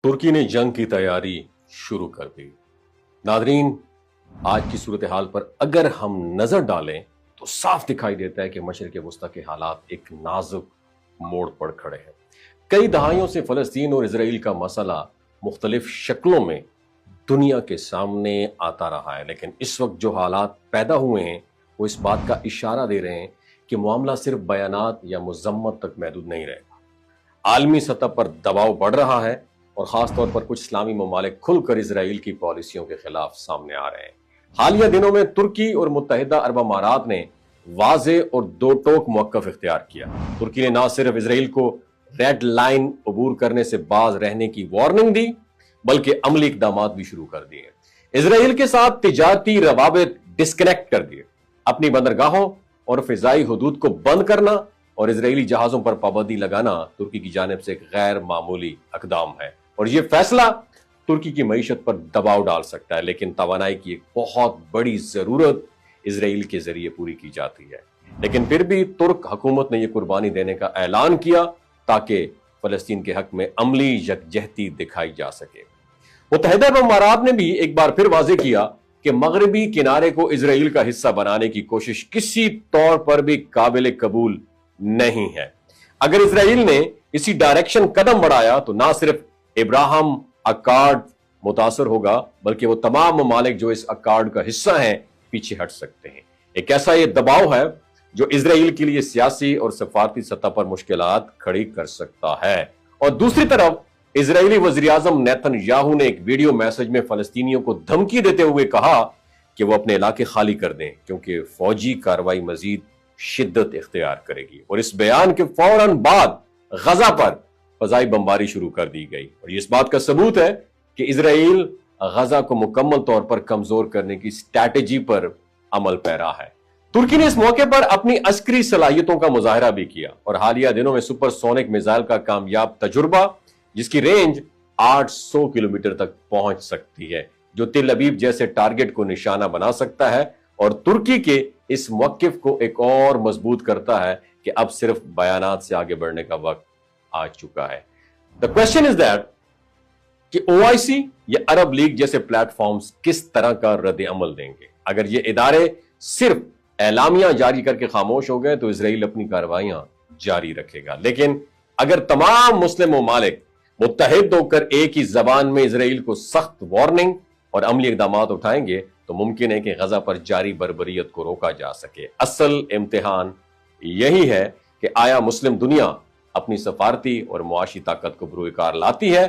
तुर्की ने जंग की तैयारी शुरू कर दी। नादरीन, आज की सूरत हाल पर अगर हम नजर डालें तो साफ दिखाई देता है कि मशरिक़ वस्ता के हालात एक नाजुक मोड़ पर खड़े हैं। कई दहाइयों से फलस्तीन और इसराइल का मसला मुख्तलिफ शक्लों में दुनिया के सामने आता रहा है, लेकिन इस वक्त जो हालात पैदा हुए हैं वो इस बात का इशारा दे रहे हैं कि मामला सिर्फ बयानात या मुज़म्मत तक महदूद नहीं रहेगा। आलमी सतह पर दबाव बढ़ रहा है और ख़ास तौर पर कुछ इस्लामी ममालिक खुलकर इसराइल की पॉलिसियों के खिलाफ सामने आ रहे हैं। हालिया दिनों में तुर्की और मुत्तहिदा अरब अमारात ने वाज़े और दो टोक मौक़िफ़ इख्तियार किया। तुर्की ने न सिर्फ इसराइल को रेड लाइन अबूर करने से बाज रहने की वार्निंग दी, बल्कि अमली इक़दामात भी शुरू कर दिए। इसराइल के साथ तिजारती रवाबित डिस्कनेक्ट कर दिए। अपनी बंदरगाहों और फ़िज़ाई हुदूद को बंद करना और इजरायली जहाज़ों पर पाबंदी लगाना तुर्की की जानिब से एक गैर मामूली इक़दाम है और यह फैसला तुर्की की मईशत पर दबाव डाल सकता है, लेकिन तवानाई की एक बहुत बड़ी ज़रूरत इसराइल के जरिए पूरी की जाती है। लेकिन फिर भी तुर्क हुकूमत ने यह कुर्बानी देने का ऐलान किया ताकि फ़लस्तीन के हक में अमली यकजहती दिखाई जा सके। मुत्तहिदा अरब अमारात ने भी एक बार फिर वाज़ेह किया कि मगरबी किनारे को इसराइल का हिस्सा बनाने की कोशिश किसी तौर पर भी काबिल कबूल नहीं है। अगर इसराइल ने इसी डायरेक्शन कदम बढ़ाया तो ना सिर्फ इब्राहिम अकार्ड मुतासर होगा, बल्कि वो तमाम ममालिक जो इस अकार्ड का हिस्सा हैं पीछे हट सकते हैं। एक ऐसा ये दबाव है जो इसराइल के लिए सियासी और सफारती सतह पर मुश्किलात खड़ी कर सकता है। और दूसरी तरफ इजरायली वज़ीर आज़म नेतन्याहू ने एक वीडियो मैसेज में फलस्तीनियों को धमकी देते हुए कहा कि वो अपने इलाके खाली कर दें, क्योंकि फौजी कार्रवाई मजीद शिद्दत इख्तियार करेगी। और इस बयान के फौरन बाद गजा पर फजाई बमबारी शुरू कर दी गई और ये इस बात का सबूत है कि इसराइल गजा को मुकम्मल तौर पर कमजोर करने की स्ट्रैटेजी पर अमल पैरा है। तुर्की ने इस मौके पर अपनी अस्करी सलाहियतों का मुजाहरा भी किया और हालिया दिनों में सुपरसोनिक मिसाइल का कामयाब तजुर्बा, जिसकी रेंज 800 किलोमीटर तक पहुंच सकती है, जो तिल अबीब जैसे टारगेट को निशाना बना सकता है और तुर्की के इस मौक़िफ़ को एक और मजबूत करता है कि अब सिर्फ बयानात से आगे बढ़ने का वक्त आ चुका है। द क्वेश्चन इज दैट कि ओआईसी या अरब लीग जैसे प्लेटफॉर्म्स किस तरह का रद्द अमल देंगे। अगर ये इदारे सिर्फ एलामिया जारी करके खामोश हो गए तो इसराइल अपनी कार्रवाइयां जारी रखेगा, लेकिन अगर तमाम मुस्लिम ममालिक मुत्तहिद होकर एक ही जबान में इसराइल को सख्त वार्निंग और अमली इक़दामात उठाएंगे तो मुमकिन है कि गजा पर जारी बर्बरियत को रोका जा सके। असल इम्तिहान यही है कि आया मुस्लिम दुनिया अपनी सफारती और मुआशी ताकत को बरूए कार लाती है